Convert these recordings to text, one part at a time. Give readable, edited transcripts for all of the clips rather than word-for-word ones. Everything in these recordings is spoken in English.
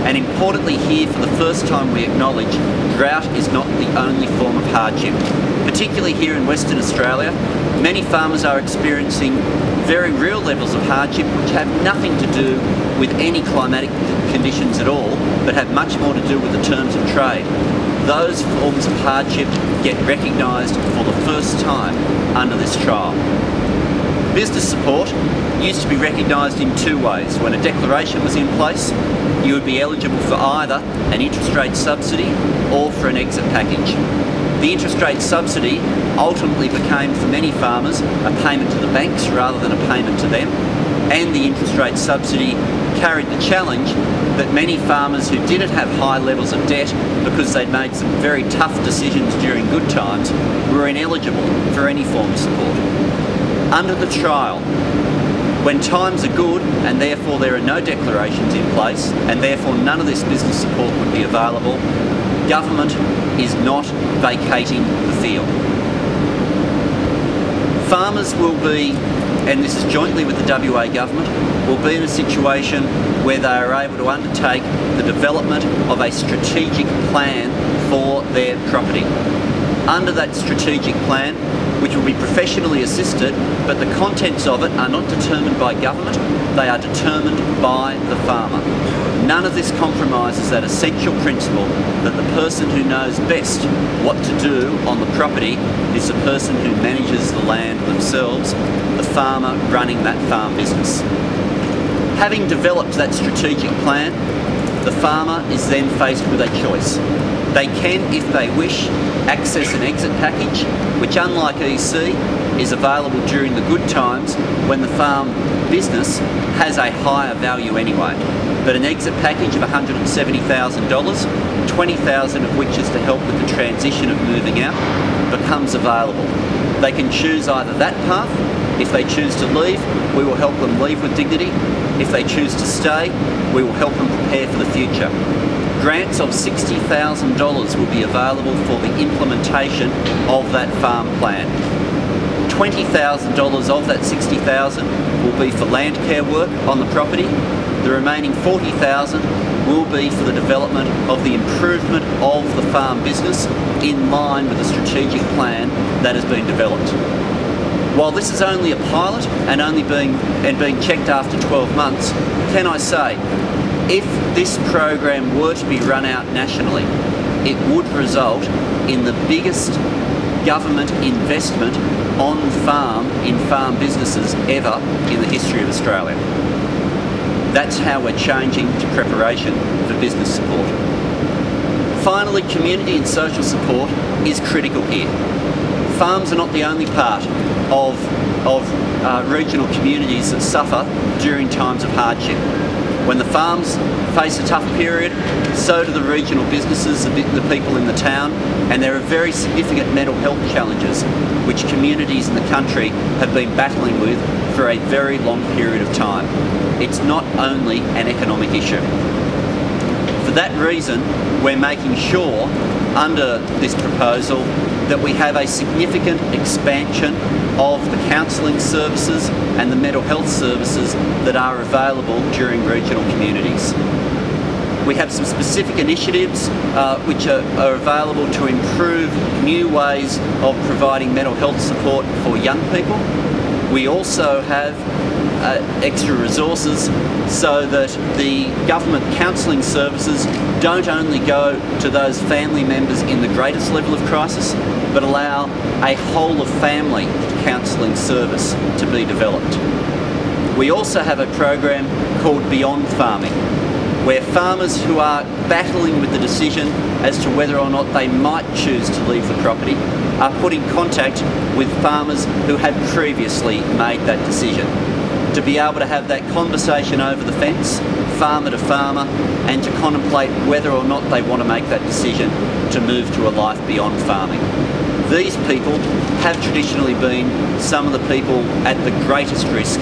And importantly here, for the first time we acknowledge drought is not the only form of hardship. Particularly here in Western Australia, many farmers are experiencing very real levels of hardship which have nothing to do with any climatic conditions at all, but have much more to do with the terms of trade. Those forms of hardship get recognised for the first time under this trial. Business support used to be recognised in two ways. When a declaration was in place, you would be eligible for either an interest rate subsidy or for an exit package. The interest rate subsidy ultimately became, for many farmers, a payment to the banks rather than a payment to them, and the interest rate subsidy carried the challenge that many farmers who didn't have high levels of debt because they'd made some very tough decisions during good times were ineligible for any form of support. Under the trial, when times are good and therefore there are no declarations in place and therefore none of this business support would be available, government is not vacating the field. Farmers will be, and this is jointly with the WA government, will be in a situation where they are able to undertake the development of a strategic plan for their property. Under that strategic plan, which will be professionally assisted, but the contents of it are not determined by government, they are determined by the farmer. None of this compromises that essential principle that the person who knows best what to do on the property is the person who manages the land themselves, the farmer running that farm business. Having developed that strategic plan, the farmer is then faced with a choice. They can, if they wish, access an exit package, which unlike EC, is available during the good times when the farm business has a higher value anyway. But an exit package of $170,000, $20,000 of which is to help with the transition of moving out, becomes available. They can choose either that path. If they choose to leave, we will help them leave with dignity. If they choose to stay, we will help them prepare for the future. Grants of $60,000 will be available for the implementation of that farm plan. $20,000 of that $60,000 will be for land care work on the property. The remaining $40,000 will be for the development of the improvement of the farm business in line with the strategic plan that has been developed. While this is only a pilot and being checked after 12 months, can I say, if this program were to be run out nationally, it would result in the biggest government investment on farm in farm businesses ever in the history of Australia. That's how we're changing to preparation for business support. Finally, community and social support is critical here. Farms are not the only part of regional communities that suffer during times of hardship. When the farms face a tough period, so do the regional businesses, the people in the town, and there are very significant mental health challenges which communities in the country have been battling with for a very long period of time. It's not only an economic issue. For that reason, we're making sure under this proposal that we have a significant expansion of the counselling services and the mental health services that are available during regional communities. We have some specific initiatives which are available to improve new ways of providing mental health support for young people. We also have extra resources so that the government counselling services don't only go to those family members in the greatest level of crisis, but allow a whole of family counselling service to be developed. We also have a program called Beyond Farming, where farmers who are battling with the decision as to whether or not they might choose to leave the property are put in contact with farmers who had previously made that decision, to be able to have that conversation over the fence, farmer to farmer, and to contemplate whether or not they want to make that decision to move to a life beyond farming. These people have traditionally been some of the people at the greatest risk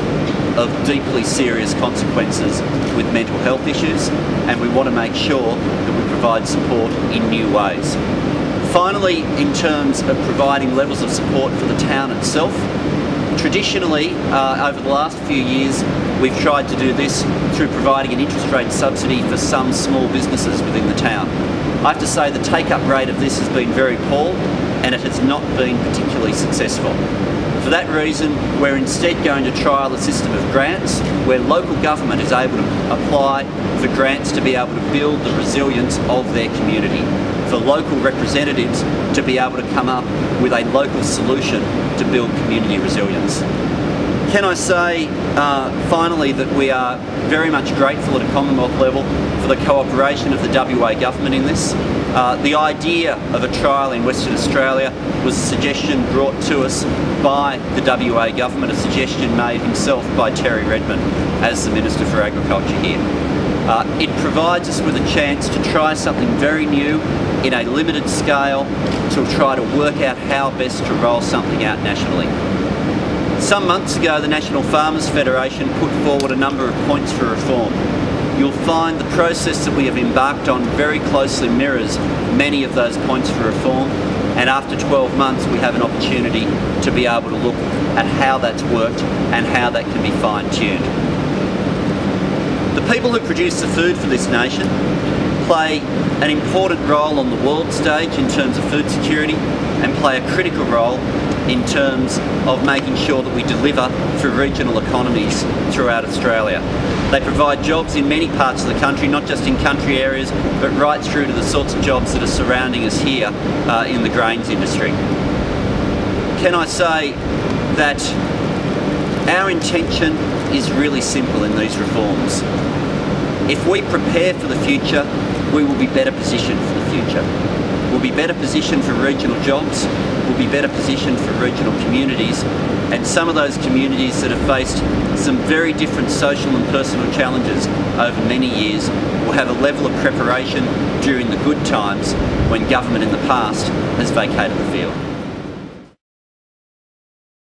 of deeply serious consequences with mental health issues, and we want to make sure that we provide support in new ways. Finally, in terms of providing levels of support for the town itself, traditionally, over the last few years, we've tried to do this through providing an interest rate subsidy for some small businesses within the town. I have to say the take-up rate of this has been very poor and it has not been particularly successful. For that reason, we're instead going to trial a system of grants where local government is able to apply for grants to be able to build the resilience of their community, for local representatives to be able to come up with a local solution to build community resilience. Can I say, finally, that we are very much grateful at a Commonwealth level for the cooperation of the WA government in this. The idea of a trial in Western Australia was a suggestion brought to us by the WA government, a suggestion made himself by Terry Redman as the Minister for Agriculture here. It provides us with a chance to try something very new in a limited scale to try to work out how best to roll something out nationally. Some months ago, the National Farmers Federation put forward a number of points for reform. You'll find the process that we have embarked on very closely mirrors many of those points for reform, and after 12 months we have an opportunity to be able to look at how that's worked and how that can be fine-tuned. The people who produce the food for this nation play an important role on the world stage in terms of food security and play a critical role in terms of making sure that we deliver for regional economies throughout Australia. They provide jobs in many parts of the country, not just in country areas, but right through to the sorts of jobs that are surrounding us here in the grains industry. Can I say that our intention is really simple in these reforms. If we prepare for the future, we will be better positioned for the future. We'll be better positioned for regional jobs, we'll be better positioned for regional communities, and some of those communities that have faced some very different social and personal challenges over many years will have a level of preparation during the good times when government in the past has vacated the field.